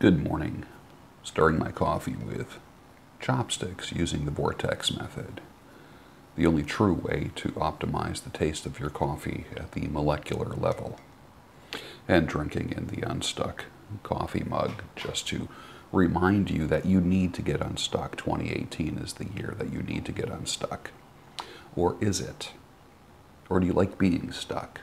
Good morning. Stirring my coffee with chopsticks using the vortex method. The only true way to optimize the taste of your coffee at the molecular level. And drinking in the unstuck coffee mug just to remind you that you need to get unstuck. 2018 is the year that you need to get unstuck. Or is it? Or do you like being stuck?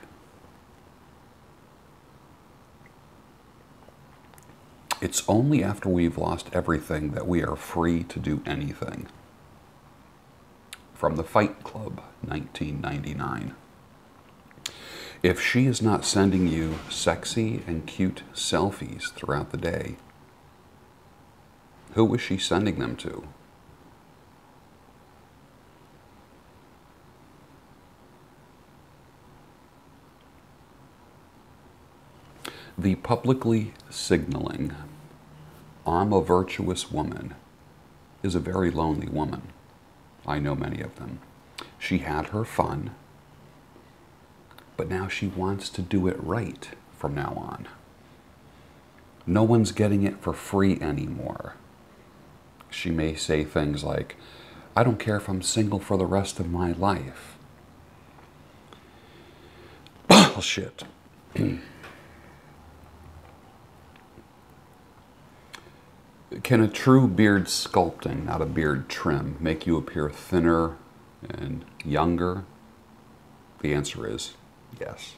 It's only after we've lost everything that we are free to do anything. From the Fight Club, 1999. If she is not sending you sexy and cute selfies throughout the day, who is she sending them to? The publicly signaling, "I'm a virtuous woman," is a very lonely woman. I know many of them. She had her fun, but now she wants to do it right from now on. No one's getting it for free anymore. She may say things like, "I don't care if I'm single for the rest of my life." Bullshit. Can a true beard sculpting, not a beard trim, make you appear thinner and younger? The answer is yes.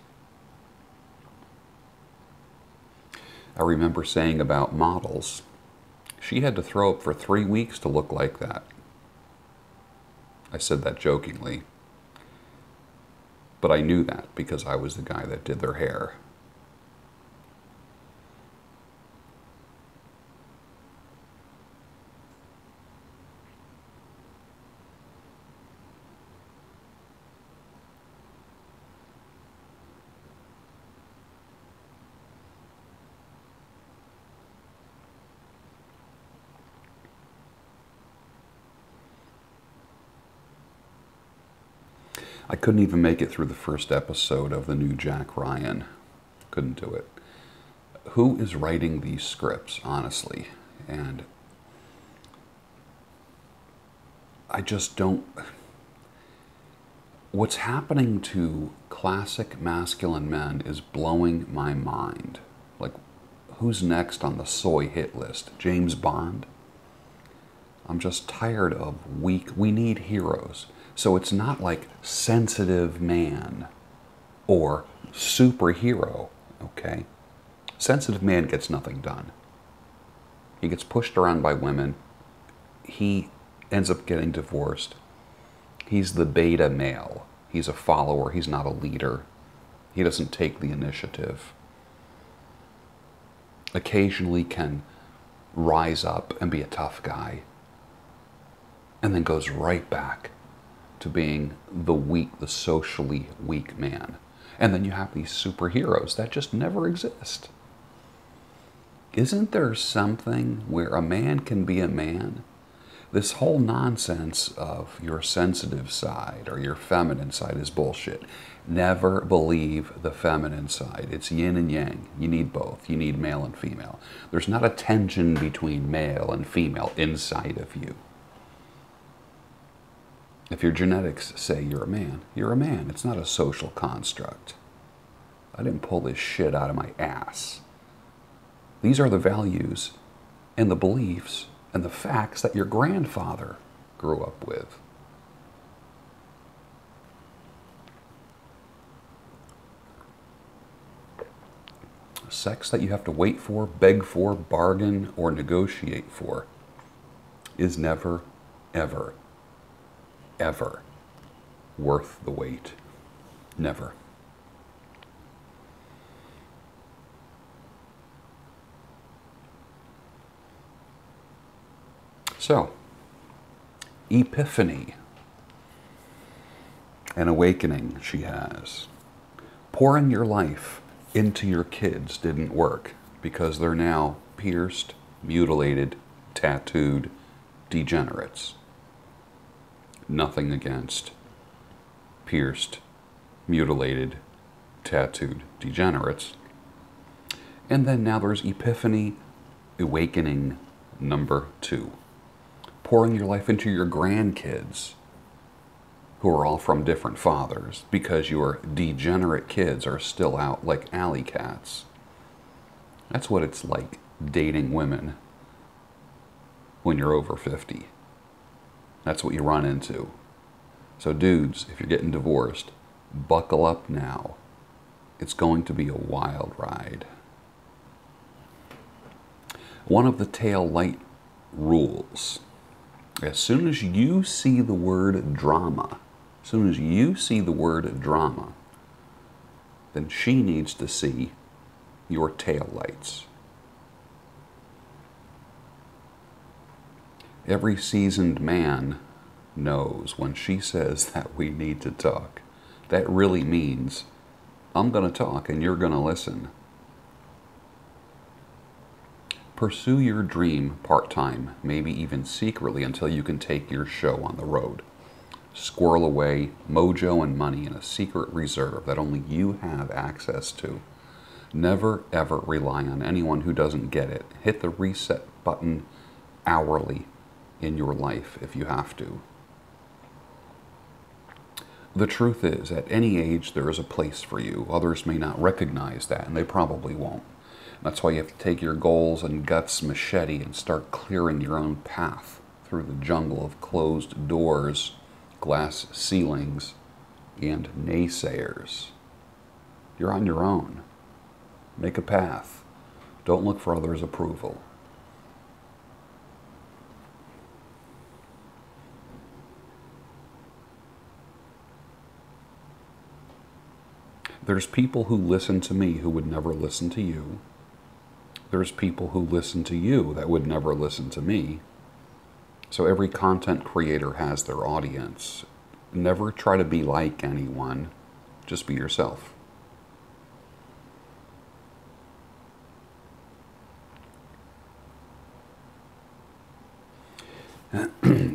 I remember saying about models, she had to throw up for 3 weeks to look like that. I said that jokingly, but I knew that because I was the guy that did their hair. I couldn't even make it through the first episode of the new Jack Ryan. Couldn't do it. Who is writing these scripts, honestly? And I just don't... What's happening to classic masculine men is blowing my mind. Like, who's next on the soy hit list? James Bond? I'm just tired of weak... We need heroes. So it's not like sensitive man or superhero, okay? Sensitive man gets nothing done. He gets pushed around by women. He ends up getting divorced. He's the beta male. He's a follower. He's not a leader. He doesn't take the initiative. Occasionally can rise up and be a tough guy. And then goes right back to being the weak, the socially weak man. And then you have these superheroes that just never exist. Isn't there something where a man can be a man? This whole nonsense of your sensitive side or your feminine side is bullshit. Never believe the feminine side. It's yin and yang. You need both. You need male and female. There's not a tension between male and female inside of you. If your genetics say you're a man, you're a man. It's not a social construct. I didn't pull this shit out of my ass. These are the values and the beliefs and the facts that your grandfather grew up with. Sex that you have to wait for, beg for, bargain, or negotiate for is never, ever, ever worth the wait. Never. So, epiphany, an awakening she has. Pouring your life into your kids didn't work because they're now pierced, mutilated, tattooed degenerates. Nothing against pierced, mutilated, tattooed degenerates. And then now there's epiphany Awakening number 2. Pouring your life into your grandkids, who are all from different fathers, because your degenerate kids are still out like alley cats. That's what it's like dating women when you're over 50. That's what you run into. So dudes, if you're getting divorced, buckle up now. It's going to be a wild ride. One of the tail light rules: as soon as you see the word drama, then she needs to see your tail lights. Every seasoned man knows when she says that we need to talk, that really means I'm going to talk and you're going to listen. Pursue your dream part-time, maybe even secretly, until you can take your show on the road. Squirrel away mojo and money in a secret reserve that only you have access to. Never ever rely on anyone who doesn't get it. Hit the reset button hourly in your life if you have to. The truth is, at any age there is a place for you. Others may not recognize that, and they probably won't. That's why you have to take your goals and guts machete and start clearing your own path through the jungle of closed doors, glass ceilings, and naysayers. You're on your own. Make a path. Don't look for others' approval. There's people who listen to me who would never listen to you. There's people who listen to you that would never listen to me. So every content creator has their audience. Never try to be like anyone. Just be yourself.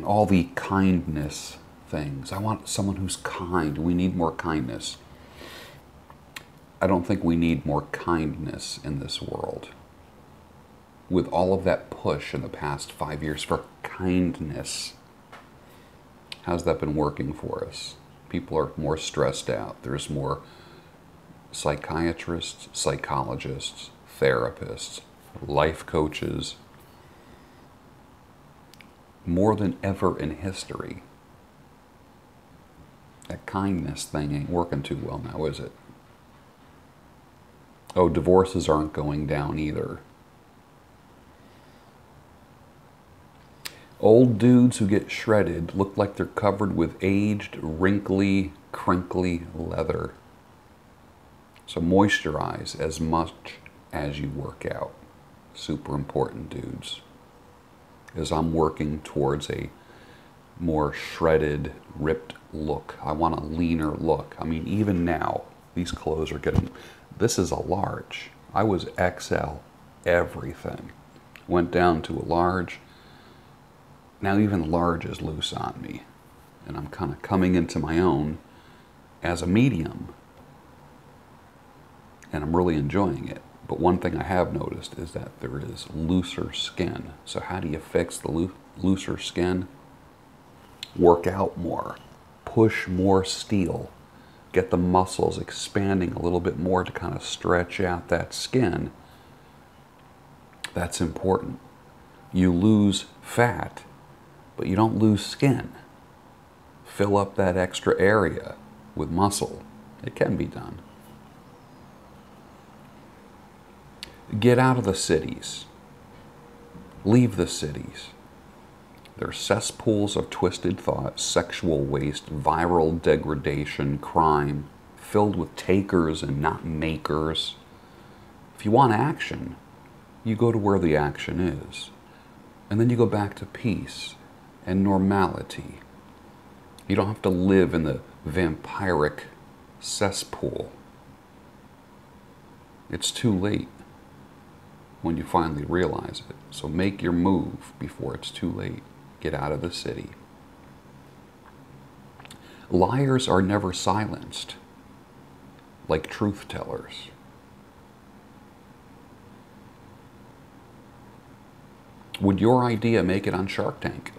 All the kindness things. I want someone who's kind. We need more kindness. I don't think we need more kindness in this world. With all of that push in the past 5 years for kindness, how's that been working for us? People are more stressed out. There's more psychiatrists, psychologists, therapists, life coaches, more than ever in history. That kindness thing ain't working too well now, is it? Oh, divorces aren't going down either. Old dudes who get shredded look like they're covered with aged, wrinkly, crinkly leather. So moisturize as much as you work out. Super important, dudes. As I'm working towards a more shredded, ripped look. I want a leaner look. I mean, even now, these clothes are getting... This is a large. I was XL everything. Went down to a large. Now even large is loose on me. And I'm kind of coming into my own as a medium. And I'm really enjoying it. But one thing I have noticed is that there is looser skin. So how do you fix the looser skin? Work out more. Push more steel. Get the muscles expanding a little bit more to kind of stretch out that skin. That's important. You lose fat, but you don't lose skin. Fill up that extra area with muscle. It can be done. Get out of the cities. Leave the cities. They're cesspools of twisted thought, sexual waste, viral degradation, crime, filled with takers and not makers. If you want action, you go to where the action is. And then you go back to peace and normality. You don't have to live in the vampiric cesspool. It's too late when you finally realize it. So make your move before it's too late. Get out of the city. Liars are never silenced, like truth tellers. Would your idea make it on Shark Tank?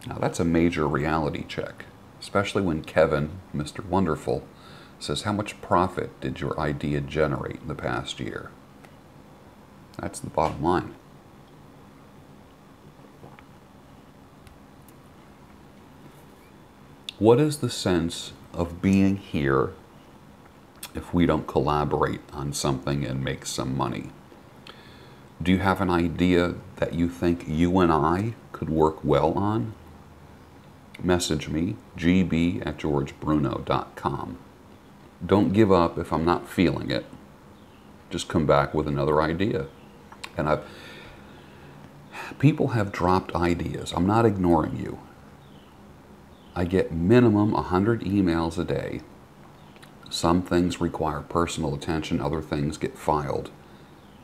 Now that's a major reality check, especially when Kevin, Mr. Wonderful, says, how much profit did your idea generate in the past year? That's the bottom line. What is the sense of being here if we don't collaborate on something and make some money? Do you have an idea that you think you and I could work well on? Message me, gb@georgebruno.com. Don't give up if I'm not feeling it. Just come back with another idea. And people have dropped ideas. I'm not ignoring you. I get minimum 100 emails a day. Some things require personal attention, other things get filed.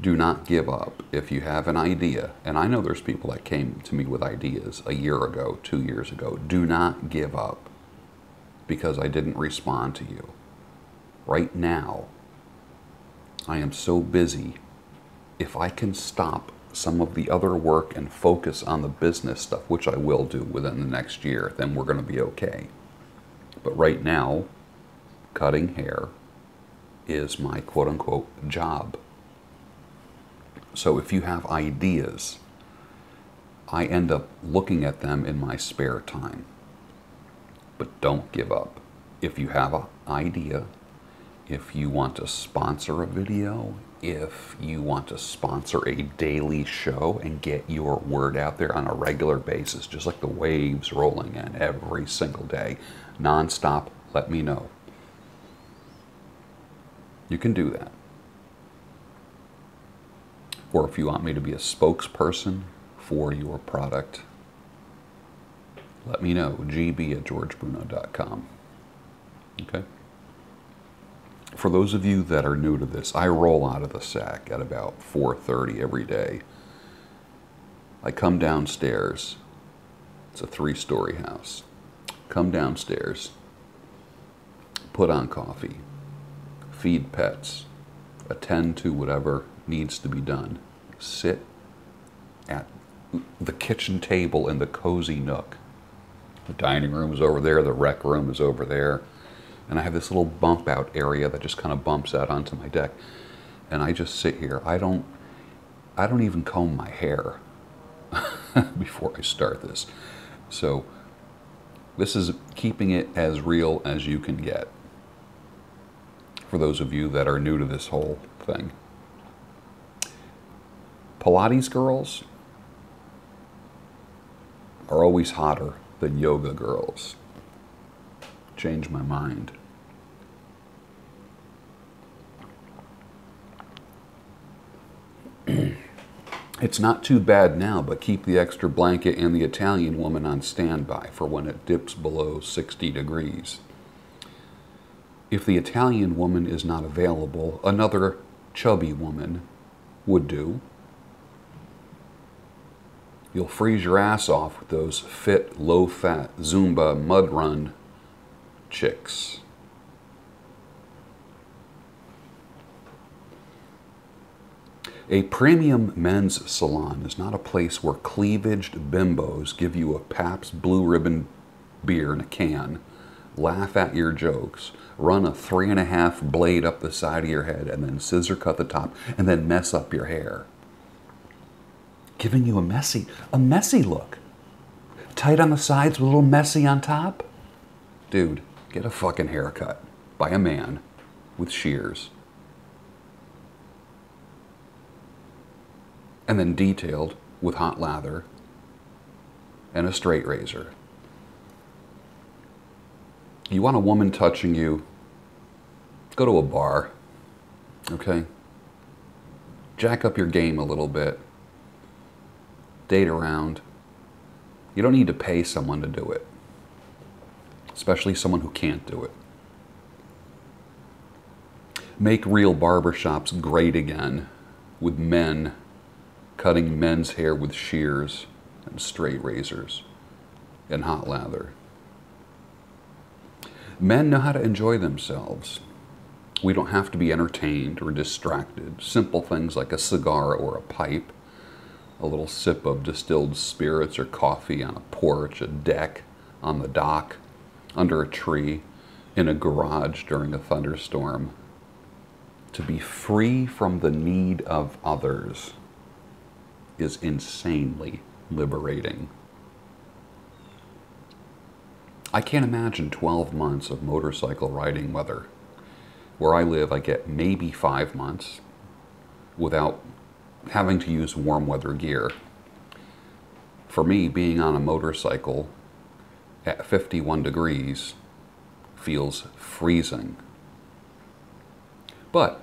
Do not give up. If you have an idea, and I know there's people that came to me with ideas a year ago, 2 years ago, do not give up because I didn't respond to you. Right now, I am so busy. If I can stop some of the other work and focus on the business stuff, which I will do within the next year, then we're going to be okay. But right now, cutting hair is my quote-unquote job. So if you have ideas, I end up looking at them in my spare time. But don't give up. If you have an idea, if you want to sponsor a video, if you want to sponsor a daily show and get your word out there on a regular basis, just like the waves rolling in every single day, nonstop, let me know. You can do that. Or if you want me to be a spokesperson for your product, let me know, gb@georgebruno.com. Okay? For those of you that are new to this, I roll out of the sack at about 4:30 every day. I come downstairs. It's a 3-story house. Come downstairs, put on coffee, feed pets, attend to whatever needs to be done. Sit at the kitchen table in the cozy nook. The dining room is over there, the rec room is over there. And I have this little bump out area that just kind of bumps out onto my deck. And I just sit here. I don't even comb my hair before I start this. So this is keeping it as real as you can get. For those of you that are new to this whole thing. Pilates girls are always hotter than yoga girls. Change my mind. It's not too bad now, but keep the extra blanket and the Italian woman on standby for when it dips below 60 degrees. If the Italian woman is not available, another chubby woman would do. You'll freeze your ass off with those fit, low-fat Zumba mud run chicks. A premium men's salon is not a place where cleavaged bimbos give you a Pabst Blue Ribbon beer in a can, laugh at your jokes, run a 3.5 blade up the side of your head, and then scissor cut the top, and then mess up your hair. Giving you a messy look. Tight on the sides with a little messy on top. Dude, get a fucking haircut by a man with shears. And then detailed with hot lather and a straight razor. You want a woman touching you, go to a bar, okay? Jack up your game a little bit. Date around. You don't need to pay someone to do it, especially someone who can't do it. Make real barbershops great again with men cutting men's hair with shears and straight razors and hot lather. Men know how to enjoy themselves. We don't have to be entertained or distracted. Simple things like a cigar or a pipe a little sip of distilled spirits or coffee on a porch, a deck, on the dock, under a tree, in a garage during a thunderstorm. To be free from the need of others is insanely liberating. I can't imagine 12 months of motorcycle riding weather. Where I live, I get maybe 5 months without having to use warm weather gear. For me, being on a motorcycle at 51 degrees feels freezing. But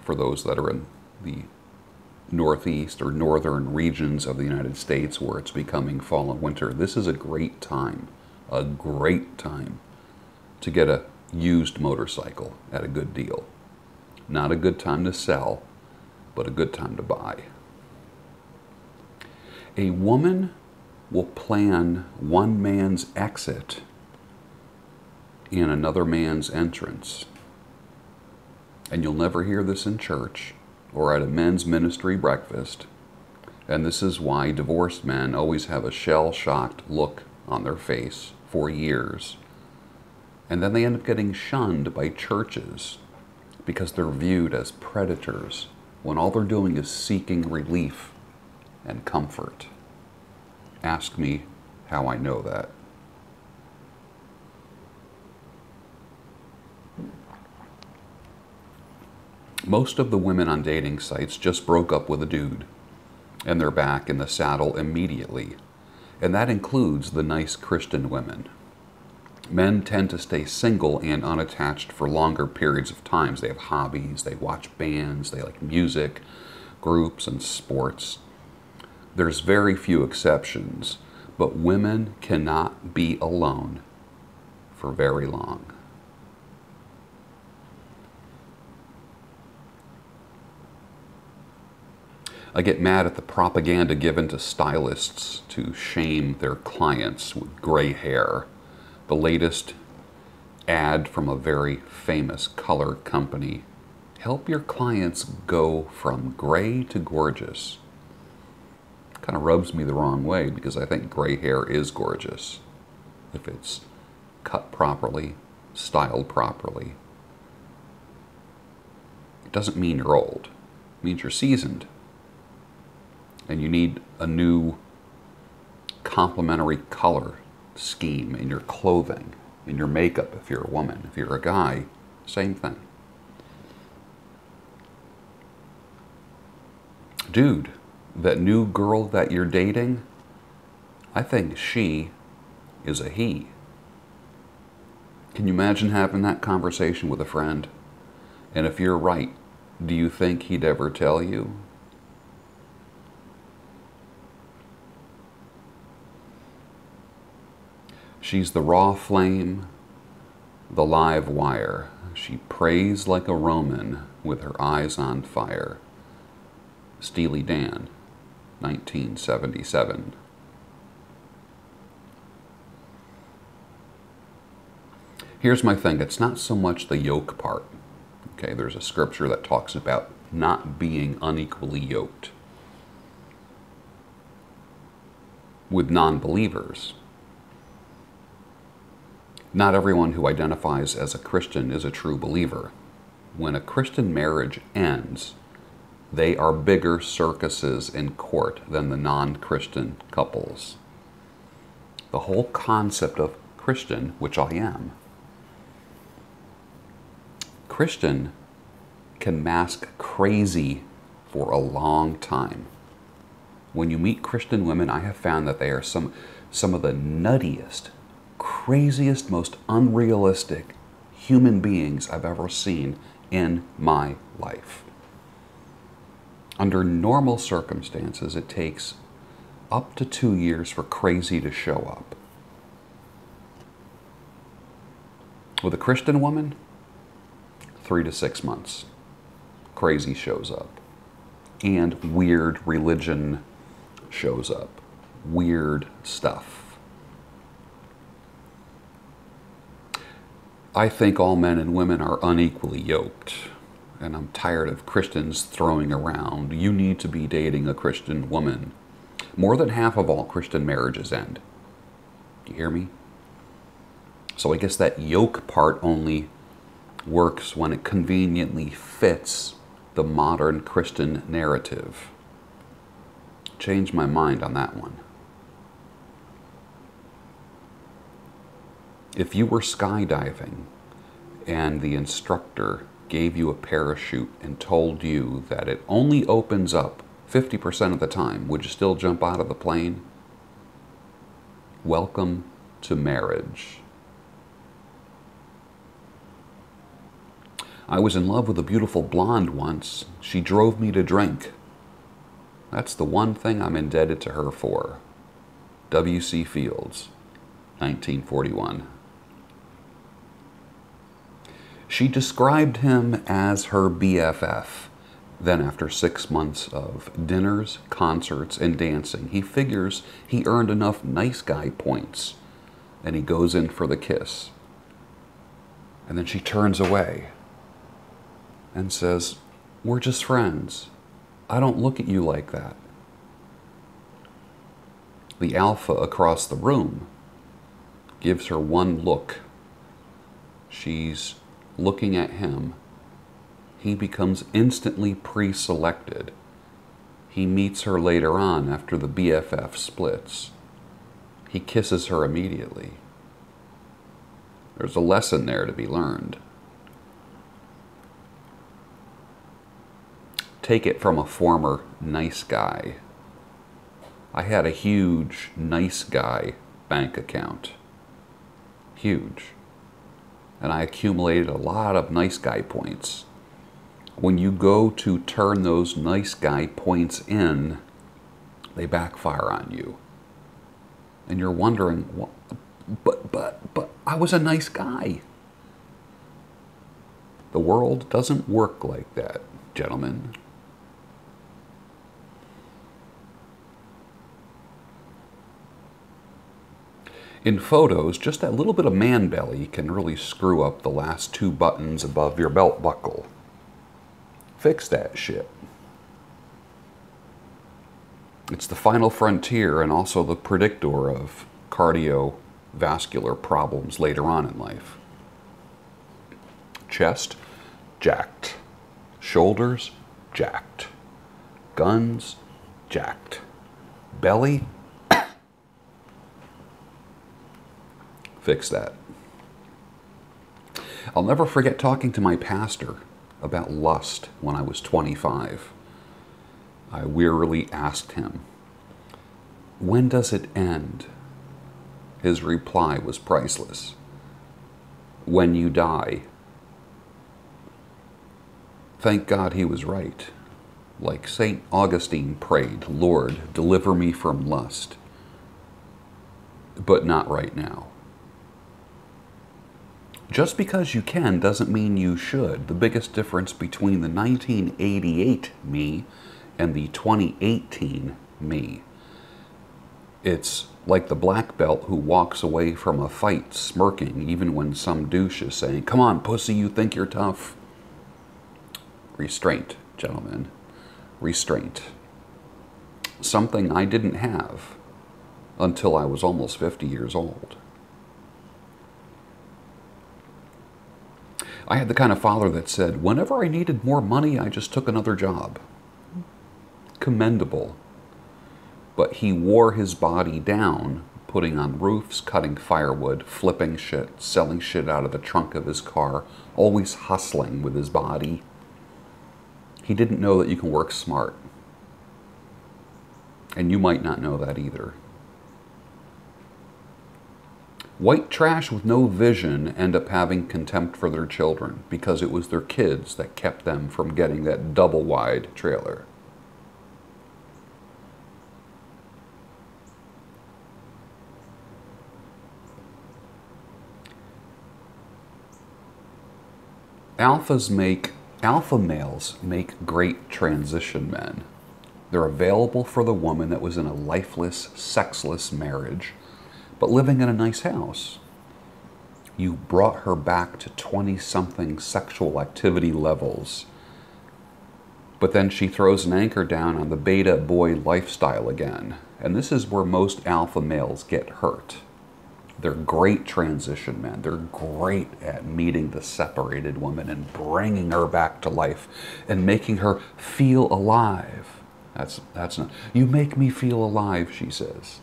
for those that are in the northeast or northern regions of the United States where it's becoming fall and winter, this is a great time to get a used motorcycle at a good deal. Not a good time to sell, but a good time to buy. A woman will plan one man's exit and another man's entrance. And you'll never hear this in church or at a men's ministry breakfast. And this is why divorced men always have a shell-shocked look on their face for years. And then they end up getting shunned by churches because they're viewed as predators when all they're doing is seeking relief and comfort. Ask me how I know that. Most of the women on dating sites just broke up with a dude, and they're back in the saddle immediately. And that includes the nice Christian women. Men tend to stay single and unattached for longer periods of time. They have hobbies, they watch bands, they like music, groups, and sports. There's very few exceptions, but women cannot be alone for very long. I get mad at the propaganda given to stylists to shame their clients with gray hair. The latest ad from a very famous color company. Help your clients go from gray to gorgeous. Kind of rubs me the wrong way because I think gray hair is gorgeous if it's cut properly, styled properly. It doesn't mean you're old. It means you're seasoned. And you need a new complementary color scheme in your clothing, in your makeup if you're a woman. If you're a guy, same thing. Dude, that new girl that you're dating, I think she is a he. Can you imagine having that conversation with a friend? And if you're right, do you think he'd ever tell you? She's the raw flame, the live wire. She prays like a Roman with her eyes on fire. Steely Dan, 1977. Here's my thing. It's not so much the yoke part. Okay, there's a scripture that talks about not being unequally yoked with non-believers. Not everyone who identifies as a Christian is a true believer. When a Christian marriage ends, they are bigger circuses in court than the non-Christian couples. The whole concept of Christian, which I am, Christian can mask crazy for a long time. When you meet Christian women, I have found that they are some of the nuttiest, craziest, most unrealistic human beings I've ever seen in my life. Under normal circumstances, it takes up to 2 years for crazy to show up. With a Christian woman, 3 to 6 months, crazy shows up. And weird religion shows up. Weird stuff. I think all men and women are unequally yoked, and I'm tired of Christians throwing around, you need to be dating a Christian woman. More than half of all Christian marriages end. Do you hear me? So I guess that yoke part only works when it conveniently fits the modern Christian narrative. Changed my mind on that one. If you were skydiving and the instructor gave you a parachute and told you that it only opens up 50% of the time, would you still jump out of the plane? Welcome to marriage. I was in love with a beautiful blonde once. She drove me to drink. That's the one thing I'm indebted to her for. W.C. Fields, 1941. She described him as her BFF. Then after 6 months of dinners, concerts, and dancing, he figures he earned enough nice guy points, and he goes in for the kiss. And then she turns away and says, "We're just friends. I don't look at you like that." The alpha across the room gives her one look. She's looking at him. He becomes instantly pre-selected. He meets her later on after the BFF splits. He kisses her immediately. There's a lesson there to be learned. Take it from a former nice guy. I had a huge nice guy bank account. Huge. And I accumulated a lot of nice guy points. When you go to turn those nice guy points in, they backfire on you. And you're wondering, well, but I was a nice guy. The world doesn't work like that, gentlemen. In photos, just that little bit of man belly can really screw up the last 2 buttons above your belt buckle. Fix that shit. It's the final frontier and also the predictor of cardiovascular problems later on in life. Chest, jacked. Shoulders, jacked. Guns, jacked. Belly, fix that. I'll never forget talking to my pastor about lust when I was 25. I wearily asked him, "When does it end?" His reply was priceless. "When you die." Thank God he was right. Like St. Augustine prayed, "Lord, deliver me from lust." But not right now. Just because you can doesn't mean you should. The biggest difference between the 1988 me and the 2018 me. It's like the black belt who walks away from a fight smirking even when some douche is saying, "Come on, pussy, you think you're tough." Restraint, gentlemen. Restraint. Something I didn't have until I was almost 50 years old. I had the kind of father that said, whenever I needed more money, I just took another job. Commendable. But he wore his body down, putting on roofs, cutting firewood, flipping shit, selling shit out of the trunk of his car, always hustling with his body. He didn't know that you can work smart. And you might not know that either. White trash with no vision end up having contempt for their children because it was their kids that kept them from getting that double-wide trailer. Alpha males make great transition men. They're available for the woman that was in a lifeless, sexless marriage, but living in a nice house. You brought her back to 20-something sexual activity levels. But then she throws an anchor down on the beta boy lifestyle again. And this is where most alpha males get hurt. They're great transition men. They're great at meeting the separated woman and bringing her back to life and making her feel alive. That's not. You make me feel alive, she says.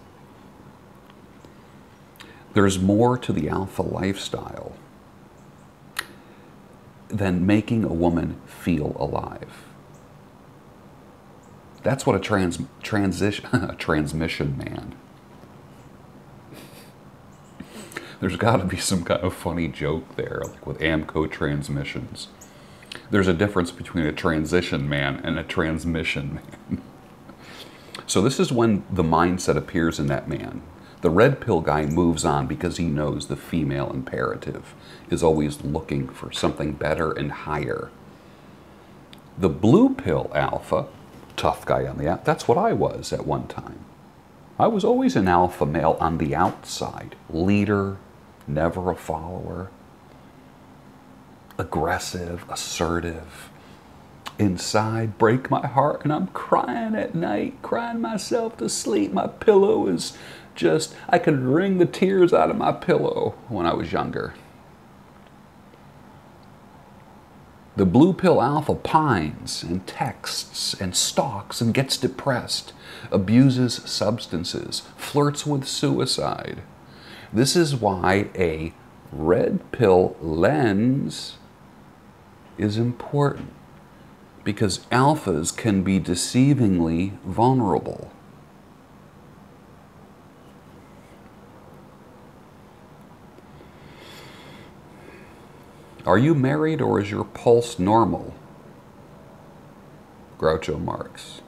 There's more to the alpha lifestyle than making a woman feel alive. That's what a transmission man. There's got to be some kind of funny joke there, like with Amco transmissions. There's a difference between a transition man and a transmission man. So this is when the mindset appears in that man. The red pill guy moves on because he knows the female imperative is always looking for something better and higher. The blue pill alpha, tough guy on the out, that's what I was at one time. I was always an alpha male on the outside. Leader, never a follower. Aggressive, assertive. Inside, break my heart, and I'm crying at night, crying myself to sleep. My pillow is just, I could wring the tears out of my pillow when I was younger. The blue pill alpha pines and texts and stalks and gets depressed, abuses substances, flirts with suicide. This is why a red pill lens is important, because alphas can be deceivingly vulnerable. Are you married or is your pulse normal? Groucho Marx.